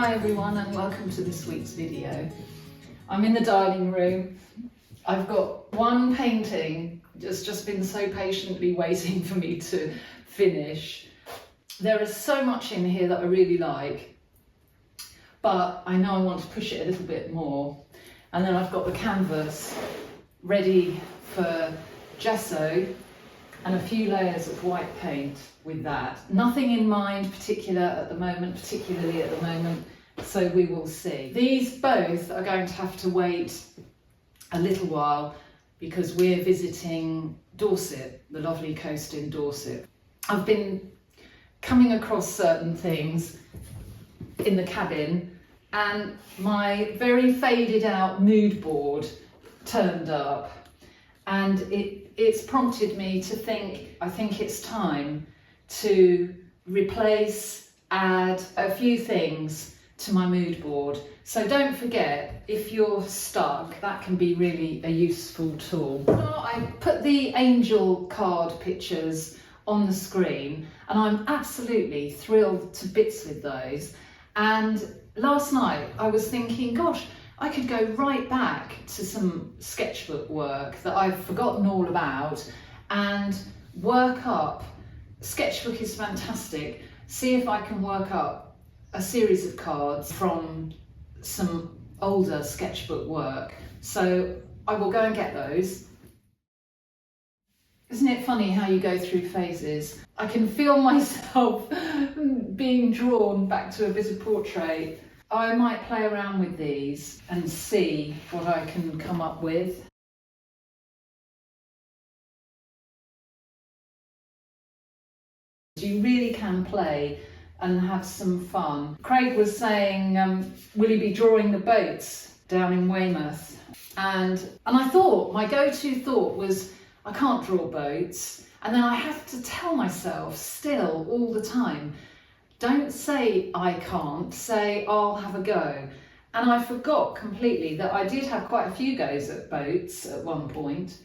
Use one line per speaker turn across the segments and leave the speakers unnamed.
Hi everyone and welcome to this week's video. I'm in the dining room. I've got one painting that's just been so patiently waiting for me to finish. There is so much in here that I really like, but I know I want to push it a little bit more. And then I've got the canvas ready for gesso and a few layers of white paint with that. Nothing in mind particularly at the moment, so we will see. These both are going to have to wait a little while because we're visiting Dorset, the lovely coast in Dorset. I've been coming across certain things in the cabin and my very faded out mood board turned up, and it's prompted me to think, I think it's time to replace, add a few things to my mood board. So don't forget, if you're stuck, that can be really a useful tool. I put the angel card pictures on the screen and I'm absolutely thrilled to bits with those. And last night I was thinking, gosh, I could go right back to some sketchbook work that I've forgotten all about and work up. Sketchbook is fantastic. See if I can work up a series of cards from some older sketchbook work. So I will go and get those. Isn't it funny how you go through phases? I can feel myself being drawn back to a bit of portrait. I might play around with these and see what I can come up with. You really can play and have some fun. Craig was saying, will he be drawing the boats down in Weymouth? And I thought, my go-to thought was, I can't draw boats. And then I have to tell myself still all the time, don't say I can't, say I'll have a go. And I forgot completely that I did have quite a few goes at boats at one point.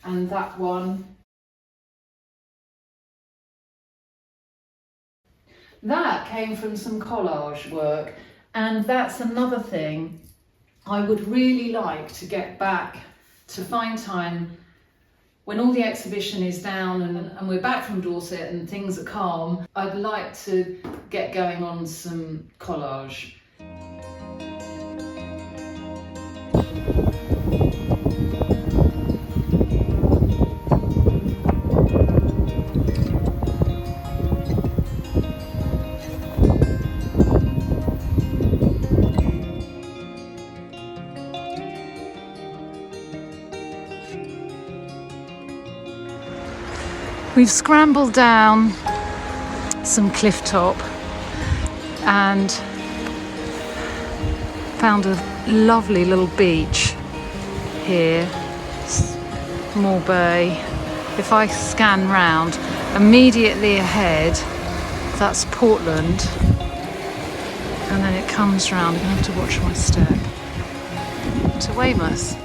And that one. That came from some collage work, and that's another thing I would really like to get back, to find time when all the exhibition is down and we're back from Dorset and things are calm. I'd like to get going on some collage. We've scrambled down some cliff top and found a lovely little beach here, small bay. If I scan round, immediately ahead, that's Portland, and then it comes round. I'm going to have to watch my step to Weymouth.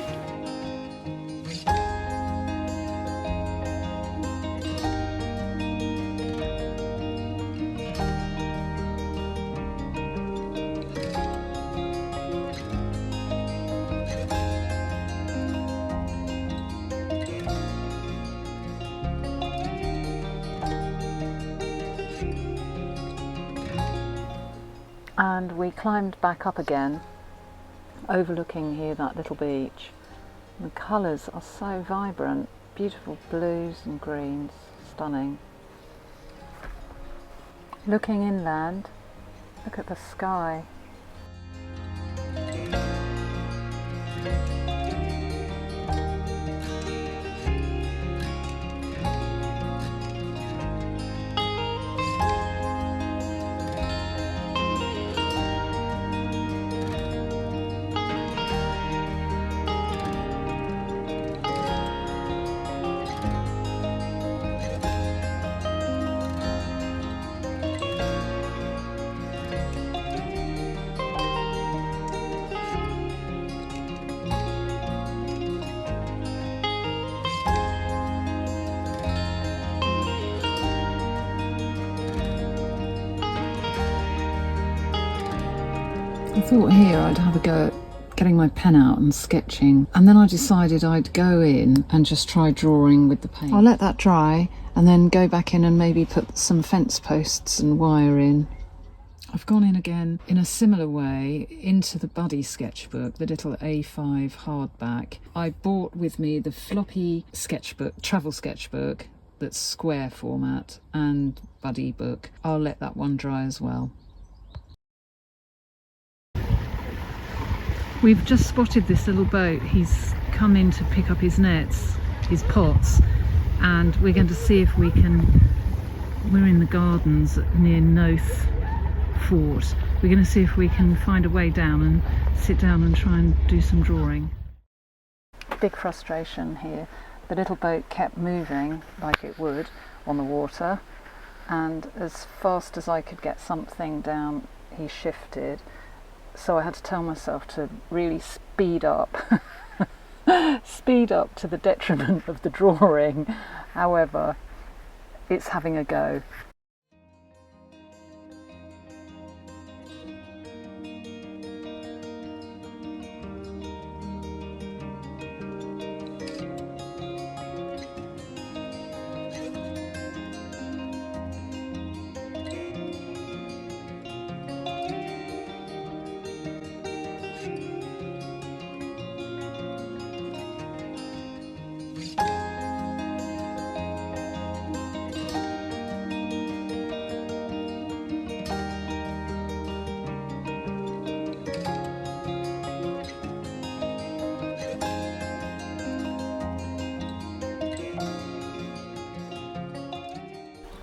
And we climbed back up again, overlooking here that little beach. The colours are so vibrant, beautiful blues and greens, stunning. Looking inland, look at the sky. I thought here I'd have a go at getting my pen out and sketching, and then I decided I'd go in and just try drawing with the paint. I'll let that dry and then go back in and maybe put some fence posts and wire in. I've gone in again in a similar way into the Buddy sketchbook, the little A5 hardback. I bought with me the floppy sketchbook, travel sketchbook, that's square format, and Buddy book. I'll let that one dry as well. We've just spotted this little boat. He's come in to pick up his nets, his pots, and we're going to see if we can... We're in the gardens near Noath Fort. We're going to see if we can find a way down and sit down and try and do some drawing. Big frustration here. The little boat kept moving like it would on the water, and as fast as I could get something down, he shifted. So I had to tell myself to really speed up. Speed up to the detriment of the drawing. However, it's having a go.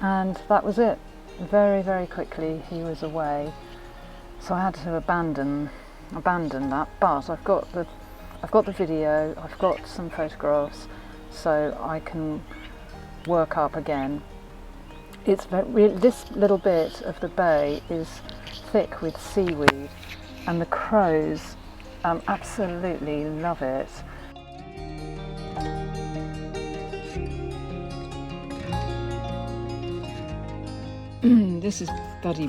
And that was it. Very, very quickly he was away. So I had to abandon that. But I've got the video. I've got some photographs, so I can work up again. It's this little bit of the bay is thick with seaweed, and the crows absolutely love it. This is Buddy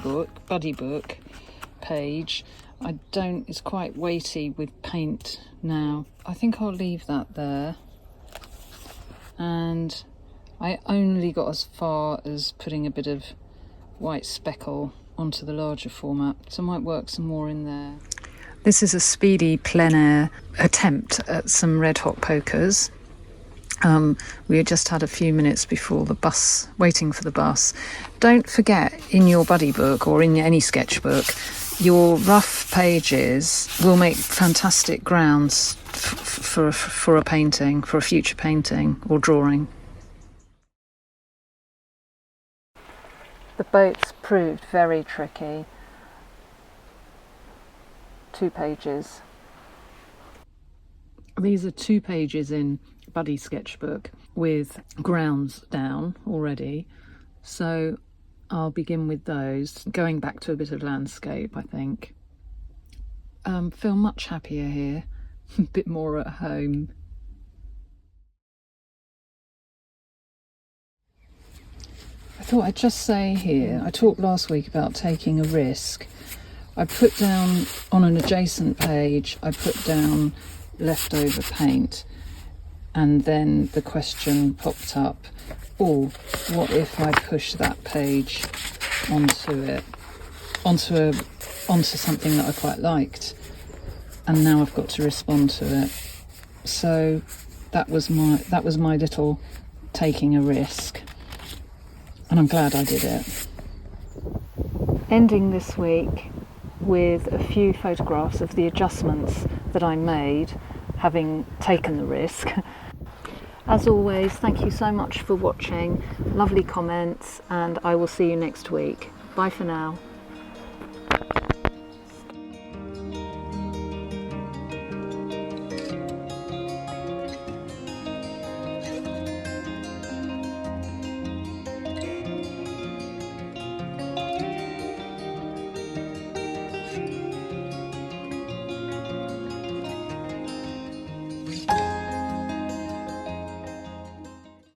book page. It's quite weighty with paint now. I think I'll leave that there. And I only got as far as putting a bit of white speckle onto the larger format, so I might work some more in there. This is a speedy plein air attempt at some red hot pokers. We had just had a few minutes before the bus, waiting for the bus. Don't forget, in your Buddy book or in any sketchbook, your rough pages will make fantastic grounds for a painting, for a future painting or drawing. The boats proved very tricky. 2 pages. These are 2 pages in Buddy sketchbook with grounds down already, so I'll begin with those, going back to a bit of landscape. I think feel much happier here, a bit more at home. I thought I'd just say here, I talked last week about taking a risk. I put down on an adjacent page, I put down leftover paint. And then the question popped up, oh, what if I push that page onto something that I quite liked? And now I've got to respond to it. So that was my little taking a risk. And I'm glad I did it. Ending this week with a few photographs of the adjustments that I made, having taken the risk. As always, thank you so much for watching, lovely comments, and I will see you next week. Bye for now.